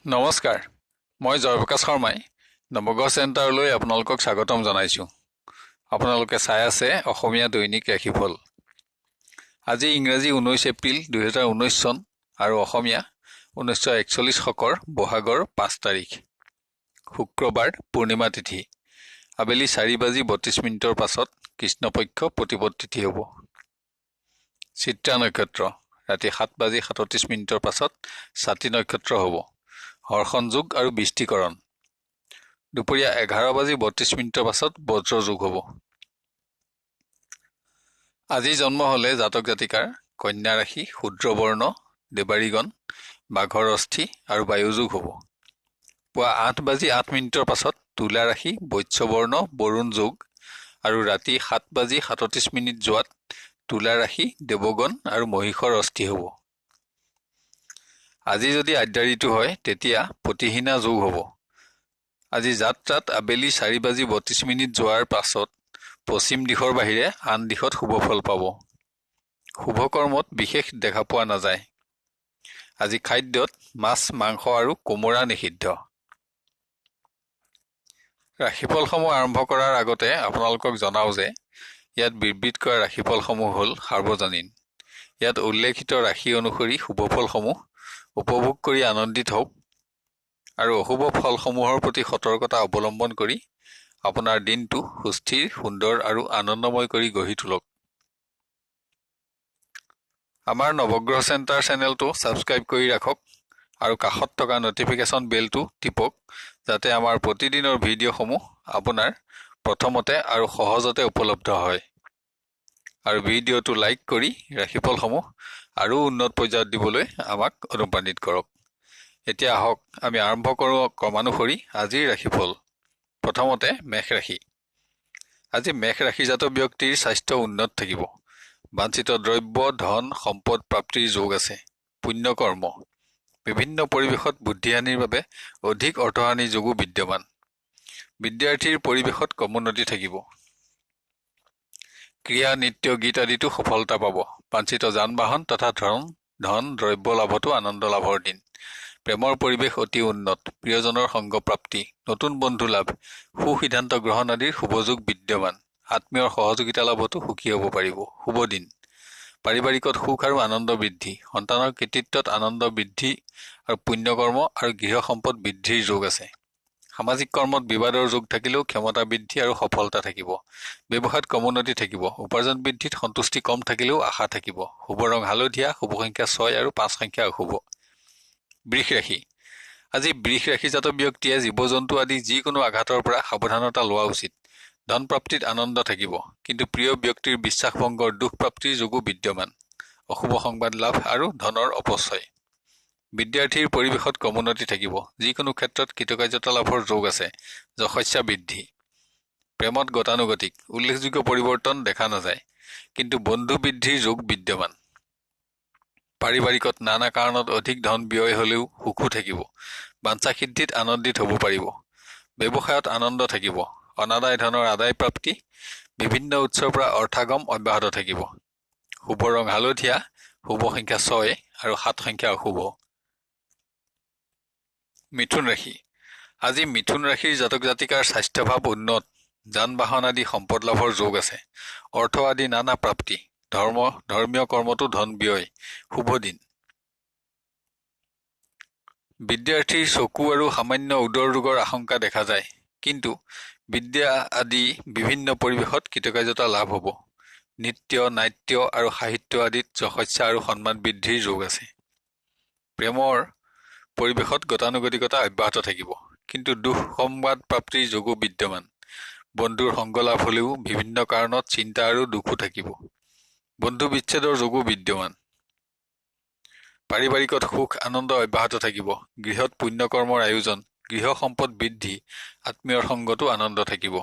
নমস্কাৰ, মই জয়প্ৰকাশ শৰ্মাই নৱগ্ৰহ চেণ্টাৰলৈ আপোনালোকক স্বাগতম জনাইছোঁ। আপোনালোকে চাই আছে অসমীয়া দৈনিক ৰাশিফল। আজি ইংৰাজী 19 এপ্ৰিল 2019 চন আৰু অসমীয়া 1941 শকৰ বহাগৰ 5 তাৰিখ। শুক্ৰবাৰ, পূৰ্ণিমা তিথি। আবেলি 4:32 পাছত কৃষ্ণপক্ষ প্ৰতিপদ তিথি হ'ব। চিত্ৰা নক্ষত্ৰ ৰাতি 7:37 পাছত ছাতি নক্ষত্ৰ হ'ব। হৰ্ষণ যোগ আৰু বৃষ্টিকৰণ। দুপৰীয়া 11:32 পাছত বজ্ৰ যোগ হ'ব। আজি জন্ম হলে জাতক জাতিকাৰ কন্যা ৰাশি, শূদ্ৰবৰ্ণ, দেৱাৰীগণ, বাঘৰ অস্থি আৰু বায়ুযোগ হ'ব। পুৱা 8:08 পাছত তুলা ৰাশি, বৈশ্যবৰ্ণ, বৰুণ যোগ আৰু ৰাতি 7:37 যোৱাত তুলা ৰাশি, দেৱগণ আৰু মহিষৰ অস্থি হ'ব। আজি যদি আদ্যা ঋতু হয় তেতিয়া পতিহীনা যোগ হ'ব। আজি যাত্ৰাত আবেলি 4:32 যোৱাৰ পাছত পশ্চিম দিশৰ বাহিৰে আন দিশত শুভ ফল পাব। শুভ কৰ্মত বিশেষ দেখা পোৱা নাযায়। আজি খাদ্যত মাছ, মাংস আৰু কোমোৰা নিষিদ্ধ। ৰাশিফলসমূহ আৰম্ভ কৰাৰ আগতে আপোনালোকক জনাওঁ যে ইয়াত বিবৃত কৰা ৰাশিফলসমূহ হ'ল সাৰ্বজনীন। ইয়াত উল্লেখিত ৰাশি অনুসৰি শুভফলসমূহ উপভোগ কৰি আনন্দিত হওক আৰু অশুভ ফলসমূহৰ প্ৰতি সতৰ্কতা অৱলম্বন কৰি আপোনাৰ দিনটো সুস্থিৰ, সুন্দৰ আৰু আনন্দময় কৰি গঢ়ি তোলক। আমাৰ নৱগ্ৰহ চেণ্টাৰ চেনেলটো ছাবস্ক্ৰাইব কৰি ৰাখক আৰু কাষত থকা নটিফিকেশ্যন বেলটো টিপক যাতে আমাৰ প্ৰতিদিনৰ ভিডিঅ'সমূহ আপোনাৰ প্ৰথমতে আৰু সহজতে উপলব্ধ হয়। আৰু ভিডিঅ'টো লাইক কৰি ৰাশিফলসমূহ আৰু উন্নত পৰ্যায়ত দিবলৈ আমাক অনুপ্ৰাণিত কৰক। এতিয়া আহক আমি আৰম্ভ কৰোঁ ক্ৰমানুসৰি আজিৰ ৰাশিফল। প্ৰথমতে মেষ ৰাশি। আজি মেষ ৰাশিজাত ব্যক্তিৰ স্বাস্থ্য উন্নত থাকিব। বাঞ্ছিত দ্ৰব্য, ধন, সম্পদ প্ৰাপ্তিৰ যোগ আছে। পুণ্যকৰ্ম। বিভিন্ন পৰিৱেশত বুদ্ধিহানিৰ বাবে অধিক অৰ্থহানিৰ যোগো বিদ্যমান। বিদ্যাৰ্থীৰ পৰিৱেশত কমোন্নতি থাকিব। ক্ৰীড়া, নৃত্য, গীত আদিতো সফলতা পাব। বাঞ্ছিত যান বাহন তথা ধন দ্ৰব্য লাভতো আনন্দ লাভৰ দিন। প্ৰেমৰ পৰিৱেশ অতি উন্নত। প্ৰিয়জনৰ সংগ প্ৰাপ্তি, নতুন বন্ধু লাভ, সুসিদ্ধান্ত গ্ৰহণ আদিৰ শুভযোগ বিদ্যমান। আত্মীয়ৰ সহযোগিতা লাভতো সুখী হ'ব পাৰিব। শুভ দিন। পাৰিবাৰিকত সুখ আৰু আনন্দ বৃদ্ধি। সন্তানৰ কৃতিত্বত আনন্দ বৃদ্ধি আৰু পুণ্যকৰ্ম আৰু গৃহ সম্পদ বৃদ্ধিৰ যোগ আছে। সামাজিক কৰ্মত বিবাদৰ যোগ থাকিলেও ক্ষমতা বৃদ্ধি আৰু সফলতা থাকিব। ব্যৱসায়ত কমোন্নতি থাকিব। উপাৰ্জন বৃদ্ধিত সন্তুষ্টি কম থাকিলেও আশা থাকিব। শুভ ৰং হালধীয়া। শুভ সংখ্যা 6 আৰু 5 সংখ্যা অশুভ। বৃষ ৰাশি। আজি বৃষ ৰাশিজাত ব্যক্তিয়ে জীৱ জন্তু আদি যিকোনো আঘাতৰ পৰা সাৱধানতা লোৱা উচিত। ধন প্ৰাপ্তিত আনন্দ থাকিব, কিন্তু প্ৰিয় ব্যক্তিৰ বিশ্বাসভংগৰ দুখ প্ৰাপ্তিৰ যোগো বিদ্যমান। অশুভ সংবাদ লাভ আৰু ধনৰ অপচয়। বিদ্যাৰ্থীৰ পৰিৱেশত কমোন্নতি থাকিব। যিকোনো ক্ষেত্ৰত কৃতকাৰ্যতা লাভৰ যোগ আছে। যশস্যা বৃদ্ধি। প্ৰেমত গতানুগতিক। উল্লেখযোগ্য পৰিৱৰ্তন দেখা নাযায়, কিন্তু বন্ধু বৃদ্ধিৰ যোগ বিদ্যমান। পাৰিবাৰিকত নানা কাৰণত অধিক ধন ব্যয় হলেও সুখো থাকিব। বাঞ্ছা সিদ্ধিত আনন্দিত হ'ব পাৰিব। ব্যৱসায়ত আনন্দ থাকিব। অনাদায় ধনৰ আদায় প্ৰাপ্তি। বিভিন্ন উৎসৰ পৰা অৰ্থাগম অব্যাহত থাকিব। শুভ ৰং হালধীয়া। শুভ সংখ্যা 6 আৰু 7 সংখ্যা অশুভ। মিথুন ৰাশি। আজি মিথুন ৰাশিৰ জাতক জাতিকাৰ স্বাস্থ্যভাৱ উন্নত। যান বাহন আদি সম্পদ লাভৰ যোগ আছে। অৰ্থ আদি নানা প্ৰাপ্তি। ধৰ্মীয় কৰ্মতো ধন ব্যয়। শুভ দিন। বিদ্যাৰ্থীৰ চকু আৰু সামান্য উদৰ ৰোগৰ আশংকা দেখা যায়, কিন্তু বিদ্যা আদি বিভিন্ন পৰিৱেশত কৃতকাৰ্যতা লাভ হ'ব। নৃত্য, নাট্য আৰু সাহিত্য আদিত যশস্যা আৰু সন্মান বৃদ্ধিৰ যোগ আছে। প্ৰেমৰ পৰিৱেশত গতানুগতিকতা অব্যাহত থাকিব, কিন্তু দুখ সংবাদ প্ৰাপ্তিৰ যোগো বিদ্যমান। বন্ধুৰ সংগ লাভ হলেও বিভিন্ন কাৰণত চিন্তা আৰু দুখো থাকিব। বন্ধু বিচ্ছেদৰ যোগো বিদ্যমান। পাৰিবাৰিকত সুখ আনন্দ অব্যাহত থাকিব। গৃহত পুণ্যকৰ্মৰ আয়োজন। গৃহ সম্পদ বৃদ্ধি। আত্মীয়ৰ সংগতো আনন্দ থাকিব।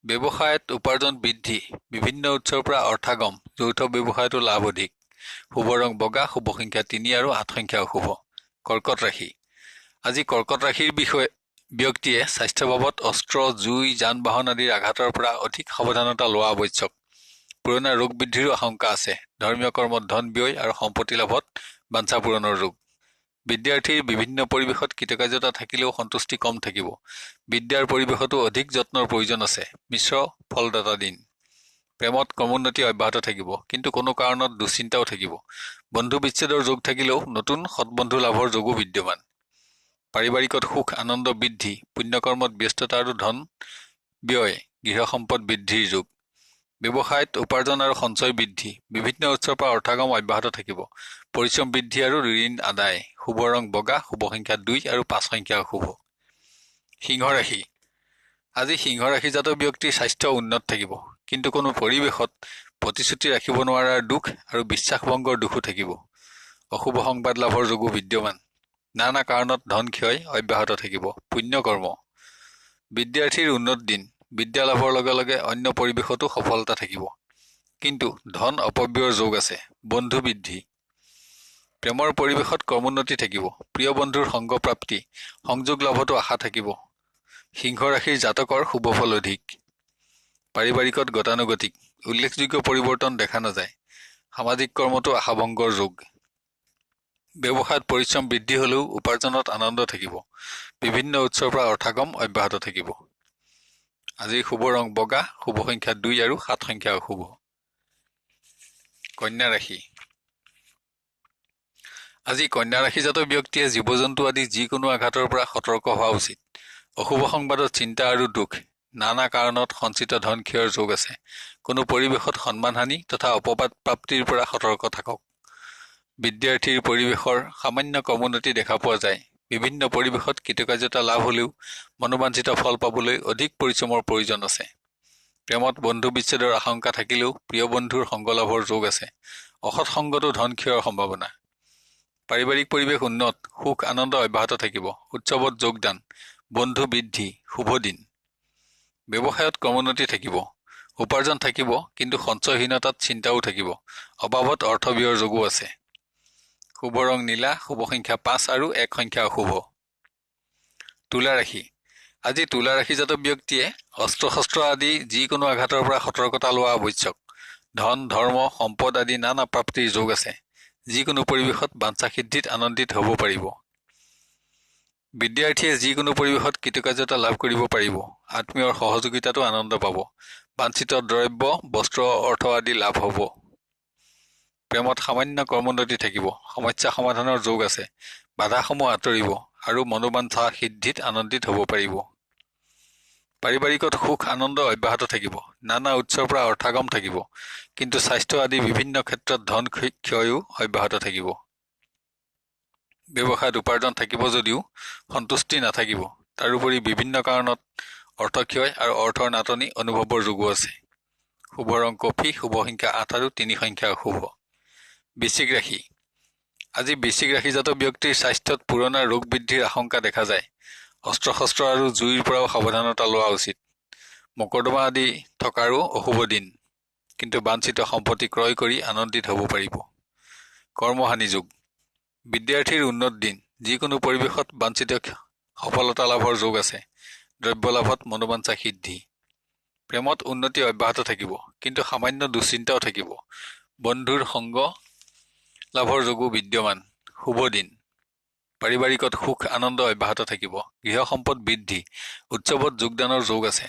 ব্যৱসায়ত উপাৰ্জন বৃদ্ধি। বিভিন্ন উৎসৰ পৰা অৰ্থাগম। যৌথ ব্যৱসায়তো লাভ অধিক। শুভ ৰং বগা। শুভ সংখ্যা 3 আৰু 8 সংখ্যা অশুভ। কৰ্কট ৰাশি। আজি কৰ্কট ৰাশিৰ ব্যক্তিয়ে স্বাস্থ্য বাবদ অস্ত্ৰ, জুই, যান বাহন আদিৰ আঘাতৰ পৰা অধিক সাৱধানতা লোৱা আৱশ্যক। পুৰণা ৰোগ বৃদ্ধিৰো আশংকা আছে। ধৰ্মীয় কৰ্মত ধন ব্যয় আৰু সম্পত্তি লাভত বাঞ্ছা পূৰণৰ যোগ। বিদ্যাৰ্থীৰ বিভিন্ন পৰিৱেশত কৃতকাৰ্যতা থাকিলেও সন্তুষ্টি কম থাকিব। বিদ্যাৰ পৰিৱেশতো অধিক যত্নৰ প্ৰয়োজন আছে। মিশ্ৰ ফলদাতা দিন। প্ৰেমত ক্ৰমোন্নতি অব্যাহত থাকিব, কিন্তু কোনো কাৰণত দুশ্চিন্তাও থাকিব। বন্ধু বিচ্ছেদৰ যোগ থাকিলেও নতুন সৎবন্ধু লাভৰ যোগো বিদ্যমান। পাৰিবাৰিকত সুখ আনন্দ বৃদ্ধি, পুণ্যকৰ্মত ব্যস্ততা আৰু ধন ব্যয়, গৃহ সম্পদ বৃদ্ধিৰ যোগ। ব্যৱসায়ত উপাৰ্জন আৰু সঞ্চয় বৃদ্ধি, বিভিন্ন উৎসৰ পৰা অৰ্থগম অব্যাহত থাকিব। পৰিশ্ৰম বৃদ্ধি আৰু ঋণ আদায়। শুভ ৰং বগা, শুভ সংখ্যা 2 আৰু 5 সংখ্যা অশুভ। সিংহ ৰাশি। আজি সিংহ ৰাশিজাত ব্যক্তিৰ স্বাস্থ্য উন্নত থাকিব, কিন্তু কোনো পৰিৱেশত প্ৰতিশ্ৰুতি ৰাখিব নোৱাৰাৰ দুখ আৰু বিশ্বাসভংগৰ দুখো থাকিব। অশুভ সংবাদ লাভৰ যোগো বিদ্যমান। নানা কাৰণত ধন ক্ষয় অব্যাহত থাকিব। পুণ্যকৰ্ম। বিদ্যাৰ্থীৰ উন্নত দিন। বিদ্যা লাভৰ লগে লগে অন্য পৰিৱেশতো সফলতা থাকিব, কিন্তু ধন অপব্যয়ৰ যোগ আছে। বন্ধু বৃদ্ধি। প্ৰেমৰ পৰিৱেশত ক্ৰমোন্নতি থাকিব। প্ৰিয় বন্ধুৰ সংগ প্ৰাপ্তি, সংযোগ লাভতো আশা থাকিব। সিংহ ৰাশিৰ জাতকৰ শুভ ফল অধিক। পাৰিবাৰিকত গতানুগতিক, উল্লেখযোগ্য পৰিৱৰ্তন দেখা নাযায়। সামাজিক কৰ্মতো আশাভংগৰ যোগ। ব্যৱসায়ত পৰিশ্ৰম বৃদ্ধি হলেও উপাৰ্জনত আনন্দ থাকিব। বিভিন্ন উৎসৰ পৰা অৰ্থগম অব্যাহত থাকিব। আজিৰ শুভ ৰং বগা, শুভ সংখ্যা 2 আৰু 7 সংখ্যা অশুভ। কন্যা ৰাশি। আজি কন্যা ৰাশিজাত ব্যক্তিয়ে জীৱ জন্তু আদি যিকোনো আঘাতৰ পৰা সতৰ্ক হোৱা উচিত। অশুভ সংবাদত চিন্তা আৰু দুখ। নানা কাৰণত সঞ্চিত ধন ক্ষয়ৰ যোগ আছে। কোনো পৰিৱেশত সন্মানহানি তথা অপবাদ প্ৰাপ্তিৰ পৰা সতৰ্ক থাকক। বিদ্যাৰ্থীৰ পৰিৱেশৰ সামান্য ক্ৰমোন্নতি দেখা পোৱা যায়। বিভিন্ন পৰিৱেশত কৃতকাৰ্যতা লাভ হলেও মনোবাঞ্ছিত ফল পাবলৈ অধিক পৰিশ্ৰমৰ প্ৰয়োজন আছে। প্ৰেমত বন্ধু বিচ্ছেদৰ আশংকা থাকিলেও প্ৰিয় বন্ধুৰ সংগ লাভৰ যোগ আছে। অসৎ সংগতো ধন ক্ষয়ৰ সম্ভাৱনা। পাৰিবাৰিক পৰিৱেশ উন্নত, সুখ আনন্দ অব্যাহত থাকিব। উৎসৱত যোগদান, বন্ধু বৃদ্ধি, শুভ দিন। ব্যৱসায়ত ক্ৰমোন্নতি থাকিব। উপাৰ্জন থাকিব, কিন্তু সঞ্চয়হীনতাত চিন্তাও থাকিব। অভাৱত অৰ্থ ব্যয়ৰ যোগো আছে। শুভ ৰং নীলা, শুভ সংখ্যা 5 আৰু 1 সংখ্যা অশুভ। তুলা ৰাশি। আজি তুলা ৰাশিজাত ব্যক্তিয়ে অস্ত্ৰ শস্ত্ৰ আদি যিকোনো আঘাতৰ পৰা সতৰ্কতা লোৱা আৱশ্যক। ধন ধৰ্ম সম্পদ আদি নানা প্ৰাপ্তিৰ যোগ আছে। যিকোনো পৰিৱেশত বাঞ্ছা সিদ্ধিত আনন্দিত হ'ব পাৰিব। বিদ্যাৰ্থীয়ে যিকোনো পৰিৱেশত কৃতকাৰ্যতা লাভ কৰিব পাৰিব। আত্মীয়ৰ সহযোগিতাতো আনন্দ পাব। বাঞ্ছিত দ্ৰব্য বস্ত্ৰ অৰ্থ আদি লাভ হ'ব। প্ৰেমত সামান্য ক্ৰমোন্নতি থাকিব। সমস্যা সমাধানৰ যোগ আছে। বাধাসমূহ আঁতৰিব আৰু মনোবাঞ্ছা সিদ্ধিত আনন্দিত হ'ব পাৰিব। পাৰিবাৰিকত সুখ আনন্দ অব্যাহত থাকিব। নানা উৎসৰ পৰা অৰ্থগম থাকিব, কিন্তু স্বাস্থ্য আদি বিভিন্ন ক্ষেত্ৰত ধন ক্ষয়ো অব্যাহত থাকিব। ব্যৱসায়ত উপাৰ্জন থাকিব যদিও সন্তুষ্টি নাথাকিব। তাৰোপৰি বিভিন্ন কাৰণত অৰ্থক্ষয় আৰু অৰ্থৰ নাটনি অনুভৱৰ যোগো আছে। শুভ ৰং কফি, শুভ সংখ্যা 8 আৰু 3 সংখ্যা অশুভ। বৃশ্চিক ৰাশি। আজি বৃশ্চিক ৰাশিজাত ব্যক্তিৰ স্বাস্থ্যত পুৰণা ৰোগ বৃদ্ধিৰ আশংকা দেখা যায়। অস্ত্ৰ শস্ত্ৰ আৰু জুইৰ পৰাও সাৱধানতা লোৱা উচিত। মকৰ্দমা আদি থকাৰো অশুভ দিন, কিন্তু বাঞ্ছিত সম্পত্তি ক্ৰয় কৰি আনন্দিত হ'ব পাৰিব। কৰ্মহানি যোগ। বিদ্যাৰ্থীৰ উন্নত দিন। যিকোনো পৰিৱেশত বাঞ্ছিত সফলতা লাভৰ যোগ আছে। দ্ৰব্য লাভত মনোবাঞ্ছা সিদ্ধি। প্ৰেমত উন্নতি অব্যাহত থাকিব, কিন্তু সামান্য দুশ্চিন্তাও থাকিব। বন্ধুৰ সংগ লাভৰ যোগো বিদ্যমান। শুভ দিন। পাৰিবাৰিকত সুখ আনন্দ অব্যাহত থাকিব। গৃহ সম্পদ বৃদ্ধি। উৎসৱত যোগদানৰ যোগ আছে।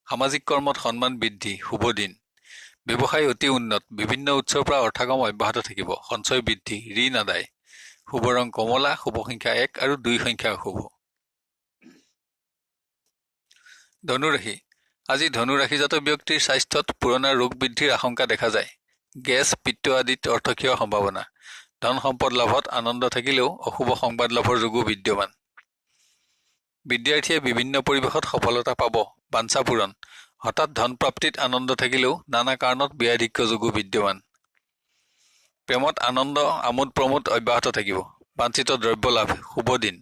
সামাজিক কৰ্মত সন্মান বৃদ্ধি। শুভ দিন। ব্যৱসায় অতি উন্নত। বিভিন্ন উৎসৰ পৰা অৰ্থগম অব্যাহত থাকিব। সঞ্চয় বৃদ্ধি, ঋণ আদায়। শুভ ৰং কমলা, শুভ সংখ্যা 1 আৰু 2 সংখ্যা অশুভ। ধনুৰাশি। আজি ধনুৰাশিজাত ব্যক্তিৰ স্বাস্থ্যত পুৰণা ৰোগ বৃদ্ধিৰ আশংকা দেখা যায়। গেছ পিত্ত আদিত অৰ্থক্ষয়ৰ সম্ভাৱনা। ধন সম্পদ লাভত আনন্দ থাকিলেও অশুভ সংবাদ লাভৰ যোগো বিদ্যমান। বিদ্যাৰ্থীয়ে বিভিন্ন পৰিৱেশত সফলতা পাব। বাঞ্ছা পূৰণ। হঠাৎ ধন প্ৰাপ্তিত আনন্দ থাকিলেও নানা কাৰণত ব্যয়াধিক্য যোগো বিদ্যমান। প্ৰেমত আনন্দ আমোদ প্ৰমোদ অব্যাহত থাকিব। বাঞ্ছিত দ্ৰব্য লাভ। শুভ দিন।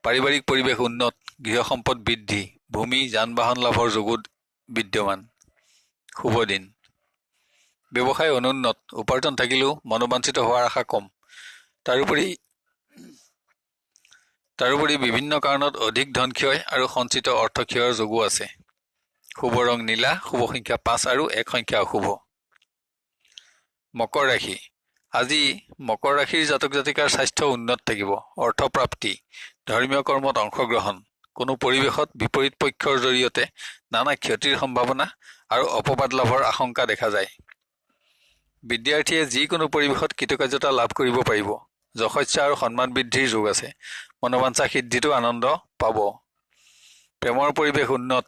পাৰিবাৰিক পৰিৱেশ উন্নত। গৃহ সম্পদ বৃদ্ধি। ভূমি যান বাহন লাভৰ যোগো বিদ্যমান। শুভ দিন। ব্যৱসায় অনুন্নত। উপাৰ্জন থাকিলেও মনোবাঞ্ছিত হোৱাৰ আশা কম। তাৰোপৰি বিভিন্ন কাৰণত অধিক ধন ক্ষয় আৰু সঞ্চিত অৰ্থ ক্ষয়ৰ যোগো আছে। শুভ ৰং নীলা, শুভ সংখ্যা 5 আৰু 1 সংখ্যা অশুভ। মকৰ ৰাশি। আজি মকৰ ৰাশিৰ জাতক জাতিকাৰ স্বাস্থ্য উন্নত থাকিব, অৰ্থপ্ৰাপ্তি, ধৰ্মীয় কৰ্মত অংশগ্ৰহণ, কোনো পৰিৱেশত বিপৰীত পক্ষৰ জৰিয়তে নানা ক্ষতিৰ সম্ভাৱনা আৰু অপবাদ লাভৰ আশংকা দেখা যায়। বিদ্যাৰ্থীয়ে যিকোনো পৰিৱেশত কৃতকাৰ্যতা লাভ কৰিব পাৰিব। যশস্যা আৰু সন্মান বৃদ্ধিৰ যোগ আছে। মনোবাঞ্ছা সিদ্ধিতো আনন্দ পাব। প্ৰেমৰ পৰিৱেশ উন্নত।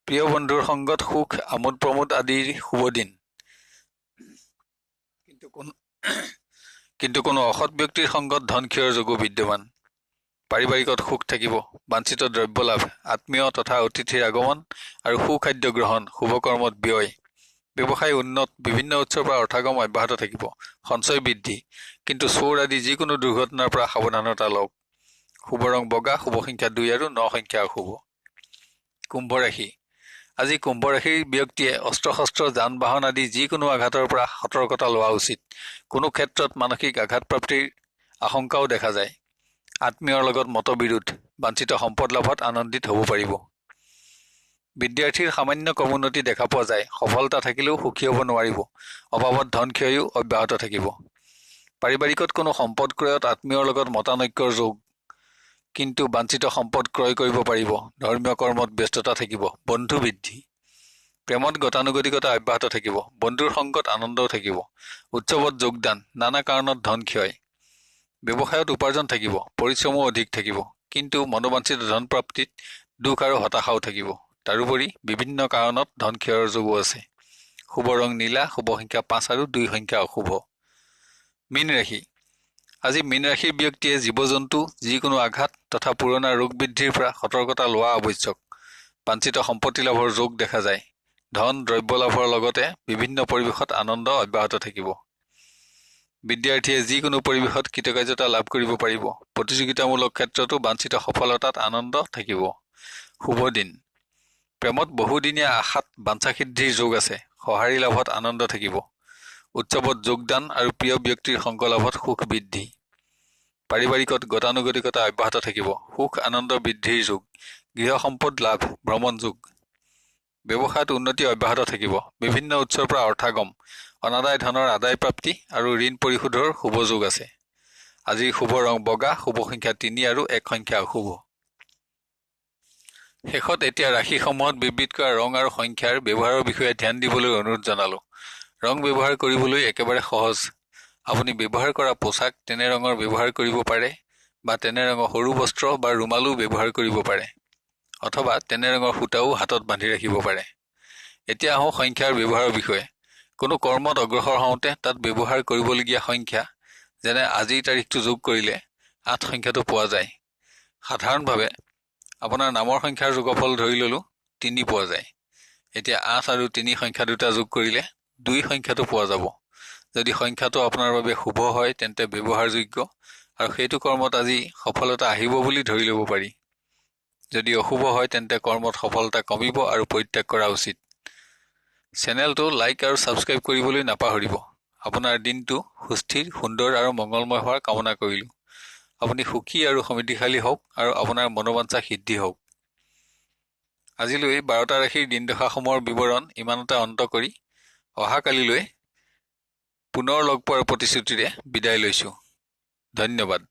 প্ৰিয় বন্ধুৰ সংগত সুখ আমোদ প্ৰমোদ আদিৰ শুভ দিন। কিন্তু কোনো অসৎ ব্যক্তিৰ সংগত ধন ক্ষয়ৰ যোগো বিদ্যমান। পাৰিবাৰিকত সুখ থাকিব, বাঞ্ছিত দ্ৰব্য লাভ, আত্মীয় তথা অতিথিৰ আগমন আৰু সুখাদ্য গ্ৰহণ, শুভকৰ্মত ব্যয়। ব্যৱসায় উন্নত, বিভিন্ন উৎসৰ পৰা অৰ্থগম অব্যাহত থাকিব, সঞ্চয় বৃদ্ধি। কিন্তু চোৰ আদি যিকোনো দুৰ্ঘটনাৰ পৰা সাৱধানতা লওক। শুভ ৰং বগা, শুভ সংখ্যা 2 আৰু 9 সংখ্যা অশুভ। কুম্ভ ৰাশি। আজি কুম্ভ ৰাশিৰ ব্যক্তিয়ে অস্ত্ৰ শস্ত্ৰ, যান বাহন আদি যিকোনো আঘাতৰ পৰা সতৰ্কতা লোৱা উচিত। কোনো ক্ষেত্ৰত মানসিক আঘাতপ্ৰাপ্তিৰ আশংকাও দেখা যায়। আত্মীয়ৰ লগত মতবিৰোধ, বাঞ্ছিত সম্পদ লাভত আনন্দিত হ'ব পাৰিব। বিদ্যাৰ্থীৰ সামান্য কমোন্নতি দেখা পোৱা যায়। সফলতা থাকিলেও সুখী হ'ব নোৱাৰিব। অভাৱত ধন ক্ষয়ো অব্যাহত থাকিব। পাৰিবাৰিকত কোনো সম্পদ ক্ৰয়ত আত্মীয়ৰ লগত মতানৈক্যৰ যোগ, কিন্তু বাঞ্ছিত সম্পদ ক্ৰয় কৰিব পাৰিব। ধৰ্মীয় কৰ্মত ব্যস্ততা থাকিব, বন্ধু বৃদ্ধি। প্ৰেমত গতানুগতিকতা অব্যাহত থাকিব, বন্ধুৰ সংগত আনন্দও থাকিব। উৎসৱত যোগদান, নানা কাৰণত ধন ক্ষয়। ব্যৱসায়ত উপাৰ্জন থাকিব, পৰিশ্ৰমো অধিক থাকিব, কিন্তু মনোবাঞ্ছিত ধন প্ৰাপ্তিত দুখ আৰু হতাশাও থাকিব। তাৰোপৰি বিভিন্ন কাৰণত ধন ক্ষয়ৰ যোগো আছে। শুভ ৰং নীলা, শুভ সংখ্যা 5 আৰু 2 সংখ্যা অশুভ। মীন ৰাশি। আজি মীন ৰাশিৰ ব্যক্তিয়ে জীৱ জন্তু, যিকোনো আঘাত তথা পুৰণা ৰোগ বৃদ্ধিৰ পৰা সতৰ্কতা লোৱা আৱশ্যক। বাঞ্ছিত সম্পত্তি লাভৰ যোগ দেখা যায়। ধন দ্ৰব্য লাভৰ লগতে বিভিন্ন পৰিৱেশত আনন্দ অব্যাহত থাকিব। বিদ্যাৰ্থীয়ে যিকোনো পৰিৱেশত কৃতকাৰ্যতা লাভ কৰিব পাৰিব। প্ৰতিযোগিতামূলক ক্ষেত্ৰতো বাঞ্ছিত সফলতাত আনন্দ থাকিব। শুভ দিন। প্ৰেমত বহুদিনীয়া আশাত বাঞ্ছা সিদ্ধিৰ যোগ আছে। সঁহাৰি লাভত আনন্দ থাকিব। উৎসৱত যোগদান আৰু প্ৰিয় ব্যক্তিৰ সংগ লাভত সুখ বৃদ্ধি। পাৰিবাৰিকত গতানুগতিকতা অব্যাহত থাকিব, সুখ আনন্দ বৃদ্ধিৰ যোগ। গৃহ সম্পদ লাভ, ভ্ৰমণ যোগ। ব্যৱসায়ত উন্নতি অব্যাহত থাকিব। বিভিন্ন উৎসৰ পৰা অৰ্থগম, অনাদায় ধনৰ আদায় প্ৰাপ্তি আৰু ঋণ পৰিশোধৰ শুভ যোগ আছে। আজিৰ শুভ ৰং বগা, শুভ সংখ্যা 3 আৰু 1 সংখ্যা অশুভ। শেষত এতিয়া ৰাশিসমূহত বিবৃত কৰা ৰং আৰু সংখ্যাৰ ব্যৱহাৰৰ বিষয়ে ধ্যান দিবলৈ অনুৰোধ জনালো। ৰং ব্যৱহাৰ কৰিবলৈ একেবাৰে সহজ। আপুনি ব্যৱহাৰ কৰা পোছাক তেনে ৰঙৰ ব্যৱহাৰ কৰিব পাৰে, বা তেনে ৰঙৰ সৰু বস্ত্ৰ বা ৰুমালো ব্যৱহাৰ কৰিব পাৰে, অথবা তেনে ৰঙৰ সূতাও হাতত বান্ধি ৰাখিব পাৰে। এতিয়া আহোঁ সংখ্যাৰ ব্যৱহাৰৰ বিষয়ে। কোনো কৰ্মত অগ্ৰসৰ হওঁতে তাত ব্যৱহাৰ কৰিবলগীয়া সংখ্যা, যেনে আজিৰ তাৰিখটো যোগ কৰিলে 8 সংখ্যাটো পোৱা যায়। সাধাৰণভাৱে আপোনাৰ নামৰ সংখ্যাৰ যোগফল ধৰি ললো 3 পোৱা যায়। এতিয়া 8 আৰু 3 সংখ্যা দুটা যোগ কৰিলে 2 সংখ্যাটো পোৱা যাব। যদি সংখ্যাটো আপোনাৰ বাবে শুভ হয় তেন্তে ব্যৱহাৰযোগ্য আৰু সেইটো কৰ্মত আজি সফলতা আহিব বুলি ধৰি ল'ব পাৰি। যদি অশুভ হয় তেন্তে কৰ্মত সফলতা কমিব আৰু পৰিত্যাগ কৰা উচিত। চেনেলটো লাইক আৰু ছাবস্ক্ৰাইব কৰিবলৈ নাপাহৰিব। আপোনাৰ দিনটো সুস্থিৰ, সুন্দৰ আৰু মংগলময় হোৱাৰ কামনা কৰিলোঁ। আপুনি সুখী আৰু সমৃদ্ধিশালী হওক আৰু আপোনাৰ মনোবাঞ্ছা সিদ্ধি হওক। আজিলৈ 12টা ৰাশিৰ দিনদশাসমূহৰ বিৱৰণ ইমানতে অন্ত কৰি অহাকালিলৈ পুনৰ লগ পোৱাৰ প্ৰতিশ্ৰুতিৰে বিদায় লৈছোঁ। ধন্যবাদ।